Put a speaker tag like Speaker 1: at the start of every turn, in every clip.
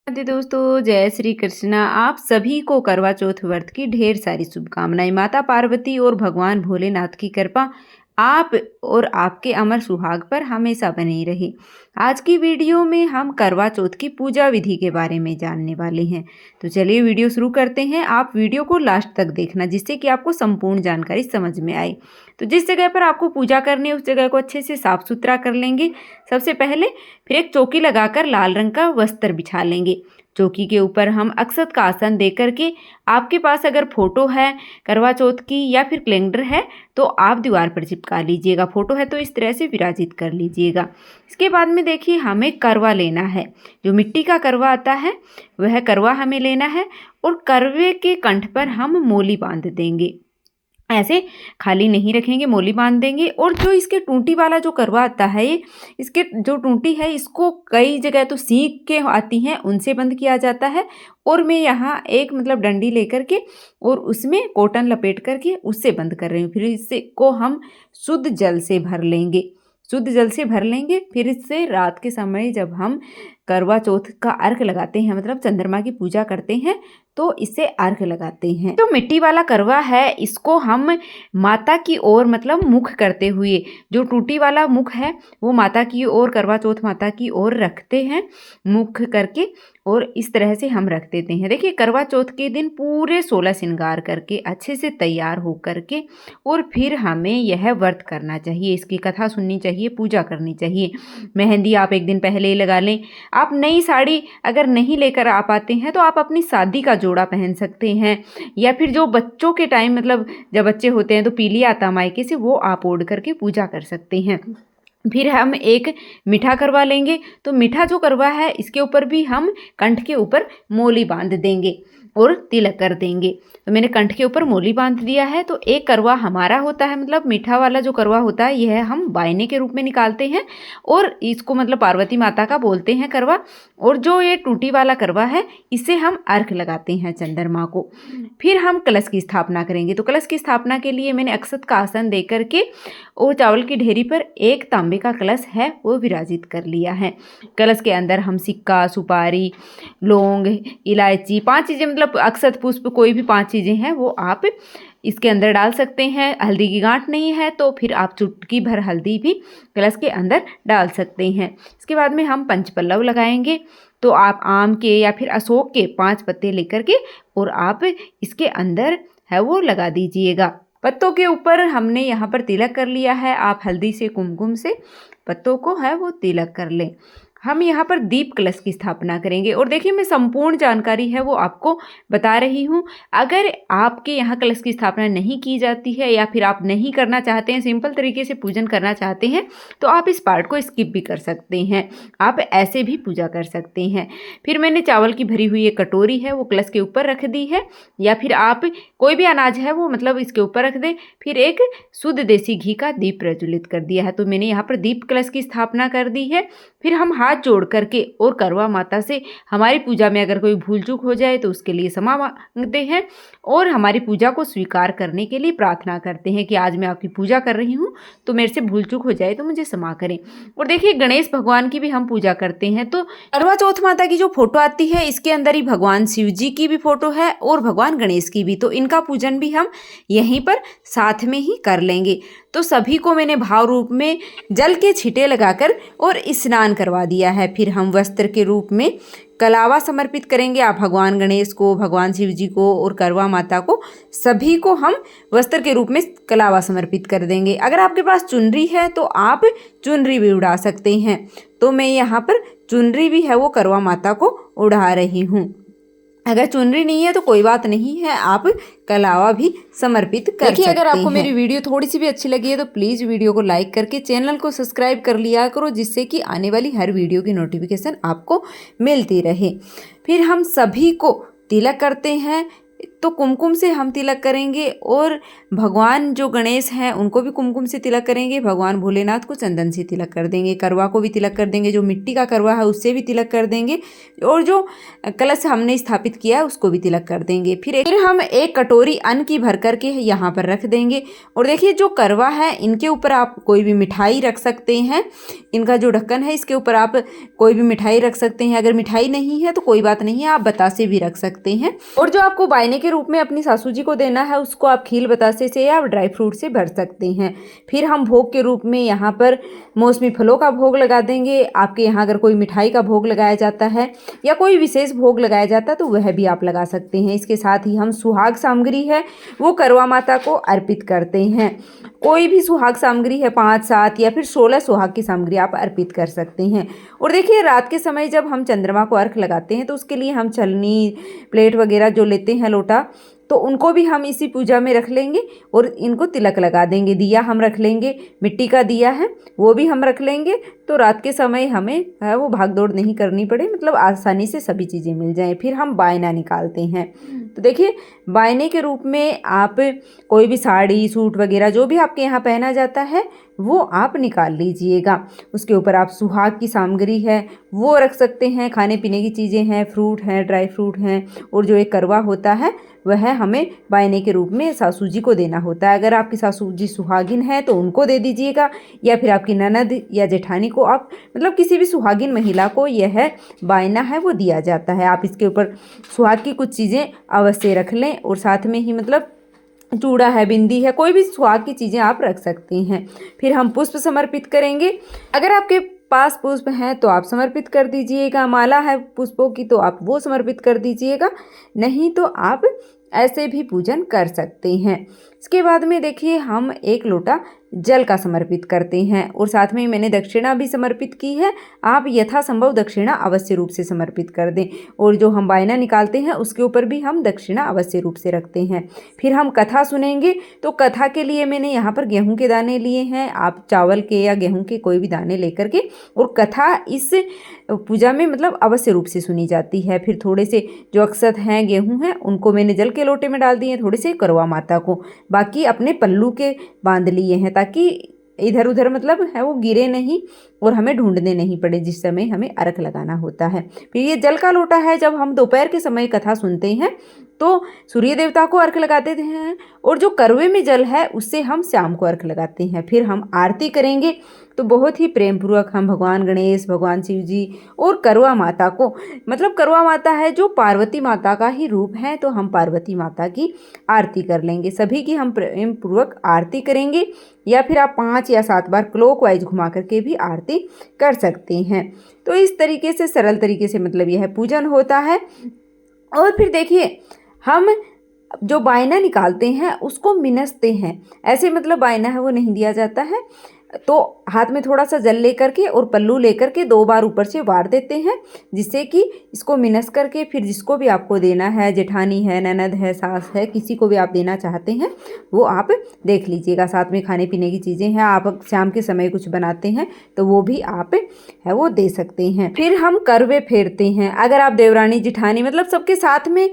Speaker 1: राधे दोस्तों, जय श्री कृष्णा। आप सभी को करवा चौथ व्रत की ढेर सारी शुभकामनाएं। माता पार्वती और भगवान भोलेनाथ की कृपा आप और आपके अमर सुहाग पर हमेशा बनी रहे। आज की वीडियो में हम करवा चौथ की पूजा विधि के बारे में जानने वाले हैं। तो चलिए वीडियो शुरू करते हैं। आप वीडियो को लास्ट तक देखना जिससे कि आपको संपूर्ण जानकारी समझ में आए। तो जिस जगह पर आपको पूजा करनी है उस जगह को अच्छे से साफ सुथरा कर लेंगे सबसे पहले। फिर एक चौकी लगाकर लाल रंग का वस्त्र बिछा लेंगे। चौकी के ऊपर हम अक्षत का आसन दे करके, आपके पास अगर फोटो है करवा चौथ की या फिर कैलेंडर है तो आप दीवार पर चिपका लीजिएगा। फोटो है तो इस तरह से विराजित कर लीजिएगा। इसके बाद में देखिए हमें करवा लेना है। जो मिट्टी का करवा आता है वह करवा हमें लेना है और करवे के कंठ पर हम मोली बांध देंगे। ऐसे खाली नहीं रखेंगे, मोली बांध देंगे। और जो इसके टूंटी वाला जो करवा आता है, ये इसके जो टूंटी है इसको कई जगह तो सीख के आती हैं उनसे बंद किया जाता है। और मैं यहाँ एक डंडी लेकर के और उसमें कॉटन लपेट करके उससे बंद कर रही हूँ। फिर इससे को हम शुद्ध जल से भर लेंगे। शुद्ध जल से भर लेंगे। फिर इससे रात के समय जब हम करवा चौथ का अर्घ लगाते हैं, चंद्रमा की पूजा करते हैं, तो इससे अर्घ लगाते हैं। तो मिट्टी वाला करवा है इसको हम माता की ओर मुख करते हुए, जो टूटी वाला मुख है वो माता की ओर, करवा चौथ माता की ओर रखते हैं मुख करके। और इस तरह से हम रख देते हैं। देखिए करवा चौथ के दिन पूरे 16 श्रृंगार करके अच्छे से तैयार हो करके और फिर हमें यह व्रत करना चाहिए। इसकी कथा सुननी चाहिए, पूजा करनी चाहिए। मेहंदी आप एक दिन पहले ही लगा लें। आप नई साड़ी अगर नहीं लेकर आ पाते हैं तो आप अपनी शादी का जोड़ा पहन सकते हैं। या फिर जो बच्चों के टाइम जब बच्चे होते हैं तो पीली आता मायके से, वो आप ओढ़ करके पूजा कर सकते हैं। फिर हम एक मीठा करवा लेंगे। तो मीठा जो करवा है इसके ऊपर भी हम कंठ के ऊपर मोली बांध देंगे और तिलक कर देंगे। तो मैंने कंठ के ऊपर मोली बांध दिया है। तो एक करवा हमारा होता है, मीठा वाला जो करवा होता है यह हम बायने के रूप में निकालते हैं और इसको पार्वती माता का बोलते हैं करवा। और जो ये टूटी वाला करवा है इसे हम अर्घ लगाते हैं चंद्रमा को। फिर हम कलश की स्थापना करेंगे। तो कलश की स्थापना के लिए मैंने अक्षत का आसन दे करके और चावल की ढेरी पर एक तांबे का कलश है वो विराजित कर लिया है। कलश के अंदर हम सिक्का, सुपारी, लौंग, इलायची, 5 चीज़ें अक्षत पुष्प, कोई भी 5 चीज़ें हैं वो आप इसके अंदर डाल सकते हैं। हल्दी की गांठ नहीं है तो फिर आप चुटकी भर हल्दी भी कलश के अंदर डाल सकते हैं। इसके बाद में हम पंचपल्लव लगाएंगे। तो आप आम के या फिर अशोक के 5 पत्ते लेकर के और आप इसके अंदर है वो लगा दीजिएगा। पत्तों के ऊपर हमने यहाँ पर तिलक कर लिया है। आप हल्दी से, कुमकुम से पत्तों को है वो तिलक कर लें। हम यहाँ पर दीप कलश की स्थापना करेंगे। और देखिए मैं संपूर्ण जानकारी है वो आपको बता रही हूँ। अगर आपके यहाँ कलश की स्थापना नहीं की जाती है या फिर आप नहीं करना चाहते हैं, सिंपल तरीके से पूजन करना चाहते हैं, तो आप इस पार्ट को स्किप भी कर सकते हैं। आप ऐसे भी पूजा कर सकते हैं। फिर मैंने चावल की भरी हुई एक कटोरी है वो कलश के ऊपर रख दी है, या फिर आप कोई भी अनाज है वो इसके ऊपर रख दें। फिर एक शुद्ध देसी घी का दीप प्रज्वलित कर दिया है। तो मैंने यहाँ पर दीप कलश की स्थापना कर दी है। फिर हम हाथ जोड़ करके और करवा माता से हमारी पूजा में अगर कोई भूल चूक हो जाए तो उसके लिए क्षमा मांगते हैं और हमारी पूजा को स्वीकार करने के लिए प्रार्थना करते हैं कि आज मैं आपकी पूजा कर रही हूँ तो मेरे से भूल चूक हो जाए तो मुझे क्षमा करें। और देखिए गणेश भगवान की भी हम पूजा करते हैं। तो करवा चौथ माता की जो फोटो आती है इसके अंदर ही भगवान शिव जी की भी फोटो है और भगवान गणेश की भी। तो इनका पूजन भी हम यहीं पर साथ में ही कर लेंगे। तो सभी को मैंने भाव रूप में जल के छींटे लगाकर और स्नान करवा दिया है। फिर हम वस्त्र के रूप में कलावा समर्पित करेंगे। आप भगवान गणेश को, भगवान शिव जी को और करवा माता को, सभी को हम वस्त्र के रूप में कलावा समर्पित कर देंगे। अगर आपके पास चुनरी है तो आप चुनरी भी उड़ा सकते हैं। तो मैं यहाँ पर चुनरी भी है वो करवा माता को उड़ा रही हूँ। अगर चुनरी नहीं है तो कोई बात नहीं है, आप कलावा भी समर्पित कर सकते हैं। अगर आपको मेरी वीडियो थोड़ी सी भी अच्छी लगी है तो प्लीज़ वीडियो को लाइक करके चैनल को सब्सक्राइब कर लिया करो, जिससे कि आने वाली हर वीडियो की नोटिफिकेशन आपको मिलती रहे। फिर हम सभी को तिलक करते हैं। तो कुमकुम से हम तिलक करेंगे और भगवान जो गणेश हैं उनको भी कुमकुम से तिलक करेंगे, भगवान भोलेनाथ को चंदन से तिलक कर देंगे, करवा को भी तिलक कर देंगे, जो मिट्टी का करवा है उससे भी तिलक कर देंगे और जो कलश हमने स्थापित किया है उसको भी तिलक कर देंगे। फिर हम एक कटोरी अन्न की भर करके यहाँ पर रख देंगे। और देखिए जो करवा है इनके ऊपर आप कोई भी मिठाई रख सकते हैं, इनका जो ढक्कन है इसके ऊपर आप कोई भी मिठाई रख सकते हैं। अगर मिठाई नहीं है तो कोई बात नहीं है, आप बतासे भी रख सकते हैं। और जो आपको बायने के रूप में अपनी सासू जी को देना है उसको आप खील बतासे से या ड्राई फ्रूट से भर सकते हैं। फिर हम भोग के रूप में यहाँ पर मौसमी फलों का भोग लगा देंगे। आपके यहाँ अगर कोई मिठाई का भोग लगाया जाता है या कोई विशेष भोग लगाया जाता है तो वह भी आप लगा सकते हैं। इसके साथ ही हम सुहाग सामग्री है वो करवा माता को अर्पित करते हैं। कोई भी सुहाग सामग्री है 5, 7 या फिर 16 सुहाग की सामग्री आप अर्पित कर सकते हैं। और देखिए रात के समय जब हम चंद्रमा को अर्घ लगाते हैं तो उसके लिए हम छलनी, प्लेट वगैरह जो लेते हैं, लोटा, तो उनको भी हम इसी पूजा में रख लेंगे और इनको तिलक लगा देंगे। दिया हम रख लेंगे, मिट्टी का दिया है वो भी हम रख लेंगे, तो रात के समय हमें वो भाग दौड़ नहीं करनी पड़े, मतलब आसानी से सभी चीज़ें मिल जाएं। फिर हम बायना निकालते हैं। तो देखिए बायने के रूप में आप कोई भी साड़ी, सूट वगैरह जो भी आपके यहाँ पहना जाता है वो आप निकाल लीजिएगा। उसके ऊपर आप सुहाग की सामग्री है वो रख सकते हैं, खाने पीने की चीज़ें हैं, फ्रूट हैं, ड्राई फ्रूट हैं, और जो एक करवा होता है वह हमें बायने के रूप में सासू जी को देना होता है। अगर आपकी सासू जी सुहागिन है तो उनको दे दीजिएगा, या फिर आपकी ननद या जेठानी को, आप मतलब किसी भी सुहागिन महिला को यह बायना है वो दिया जाता है। आप इसके ऊपर सुहाग की कुछ चीज़ें अवश्य रख लें और साथ में ही मतलब चूड़ा है, बिंदी है, कोई भी सुहाग की चीज़ें आप रख सकते हैं। फिर हम पुष्प समर्पित करेंगे। अगर आपके पास पुष्प हैं तो आप समर्पित कर दीजिएगा, माला है पुष्पों की तो आप वो समर्पित कर दीजिएगा, नहीं तो आप ऐसे भी पूजन कर सकते हैं। इसके बाद में देखिए हम एक लोटा जल का समर्पित करते हैं और साथ में मैंने दक्षिणा भी समर्पित की है। आप यथासंभव दक्षिणा अवश्य रूप से समर्पित कर दें। और जो हम बायना निकालते हैं उसके ऊपर भी हम दक्षिणा अवश्य रूप से रखते हैं। फिर हम कथा सुनेंगे, तो कथा के लिए मैंने यहाँ पर गेहूं के दाने लिए हैं, आप चावल के या गेहूं के कोई भी दाने लेकर के, और कथा इस पूजा में मतलब अवश्य रूप से सुनी जाती है। फिर थोड़े से जो अक्षत हैं, गेहूं हैं, उनको मैंने जल के लोटे में डाल दिए, थोड़े से करवा माता को, बाकी अपने पल्लू के बांध लिए हैं ताकि इधर उधर मतलब है वो गिरे नहीं और हमें ढूंढने नहीं पड़े जिस समय हमें अर्घ लगाना होता है। फिर ये जल का लोटा है, जब हम दोपहर के समय कथा सुनते हैं तो सूर्य देवता को अर्घ लगाते हैं, और जो करवे में जल है उससे हम शाम को अर्घ लगाते हैं। फिर हम आरती करेंगे, तो बहुत ही प्रेम पूर्वक हम भगवान गणेश, भगवान शिव जी और करवा माता को, मतलब करवा माता है जो पार्वती माता का ही रूप है, तो हम पार्वती माता की आरती कर लेंगे। सभी की हम प्रेम पूर्वक आरती करेंगे, या फिर आप 5 या 7 बार क्लॉकवाइज घुमा करके भी आरती कर सकते हैं। तो इस तरीके से सरल तरीके से मतलब यह पूजन होता है। और फिर देखिए हम जो बायना निकालते हैं उसको मिनसते हैं, ऐसे मतलब बायना है वो नहीं दिया जाता है। तो हाथ में थोड़ा सा जल लेकर के और पल्लू लेकर के 2 बार ऊपर से वार देते हैं, जिससे कि इसको मिनस करके फिर जिसको भी आपको देना है, जेठानी है, ननद है, सास है, किसी को भी आप देना चाहते हैं वो आप देख लीजिएगा। साथ में खाने पीने की चीज़ें हैं, आप शाम के समय कुछ बनाते हैं तो वो भी आप है वो दे सकते हैं। फिर हम करवे फेरते हैं। अगर आप देवरानी, जेठानी मतलब सबके साथ में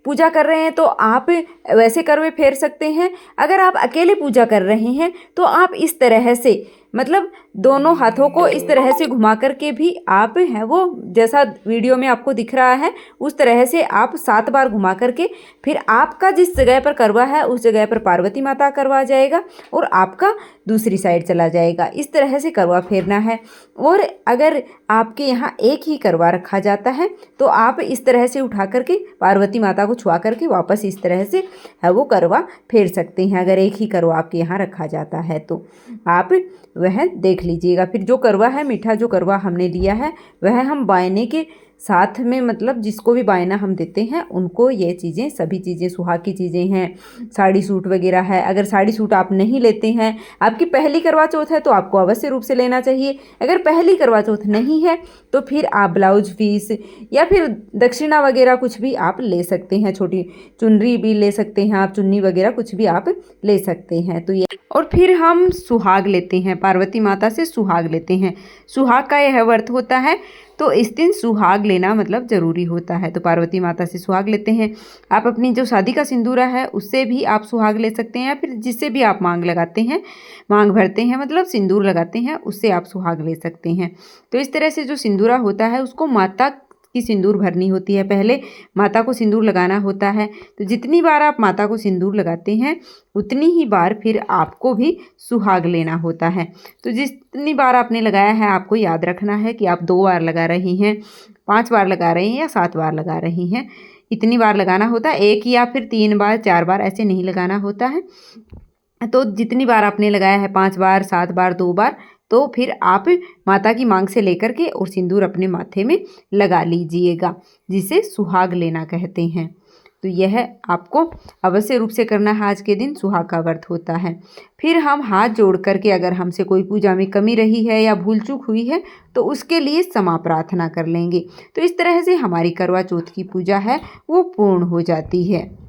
Speaker 1: पूजा कर रहे हैं तो आप वैसे करवे फेर सकते हैं। अगर आप अकेले पूजा कर रहे हैं तो आप इस तरह से मतलब दोनों हाथों को इस तरह से घुमा करके भी आप है वो, जैसा वीडियो में आपको दिख रहा है उस तरह से आप 7 बार घुमा करके, फिर आपका जिस जगह पर करवा है उस जगह पर पार्वती माता करवा जाएगा और आपका दूसरी साइड चला जाएगा। इस तरह से करवा फेरना है। और अगर आपके यहाँ एक ही करवा रखा जाता है तो आप इस तरह से उठा करके पार्वती माता को छुआ करके वापस इस तरह से है वो करवा फेर सकते हैं। अगर एक ही करवा आपके यहाँ रखा जाता है तो आप वह देख लीजिएगा। फिर जो करवा है, मीठा जो करवा हमने लिया है वह हम बायने के साथ में मतलब जिसको भी बायना हम देते हैं उनको ये चीज़ें, सभी चीज़ें सुहाग की चीज़ें हैं, साड़ी सूट वगैरह है। अगर साड़ी सूट आप नहीं लेते हैं, आपकी पहली करवा चौथ है तो आपको अवश्य रूप से लेना चाहिए। अगर पहली करवा चौथ नहीं है तो फिर आप ब्लाउज पीस या फिर दक्षिणा वगैरह कुछ भी आप ले सकते हैं, छोटी चुनरी भी ले सकते हैं आप, चुन्नी वगैरह कुछ भी आप ले सकते हैं। तो ये, और फिर हम सुहाग लेते हैं, पार्वती माता से सुहाग लेते हैं। सुहाग का यह व्रत होता है तो इस दिन सुहाग लेना मतलब ज़रूरी होता है। तो पार्वती माता से सुहाग लेते हैं। आप अपनी जो शादी का सिंदूरा है उससे भी आप सुहाग ले सकते हैं, या फिर जिससे भी आप मांग लगाते हैं, मांग भरते हैं मतलब सिंदूर लगाते हैं, उससे आप सुहाग ले सकते हैं। तो इस तरह से जो सिंदूरा होता है उसको माता की सिंदूर भरनी होती है, पहले माता को सिंदूर लगाना होता है। तो जितनी बार आप माता को सिंदूर लगाते हैं उतनी ही बार फिर आपको भी सुहाग लेना होता है। तो जितनी बार आपने लगाया है आपको याद रखना है कि आप 2 बार लगा रही हैं, 5 बार लगा रही हैं या 7 बार लगा रही हैं, इतनी बार लगाना होता है। 1 या फिर 3 बार 4 बार ऐसे नहीं लगाना होता है। तो जितनी बार आपने लगाया है 5 बार, 7 बार, 2 बार, तो फिर आप माता की मांग से लेकर के और सिंदूर अपने माथे में लगा लीजिएगा, जिसे सुहाग लेना कहते हैं। तो यह आपको अवश्य रूप से करना है, आज के दिन सुहाग का व्रत होता है। फिर हम हाथ जोड़ करके अगर हमसे कोई पूजा में कमी रही है या भूल चूक हुई है तो उसके लिए क्षमा प्रार्थना कर लेंगे। तो इस तरह से हमारी करवा चौथ की पूजा है वो पूर्ण हो जाती है।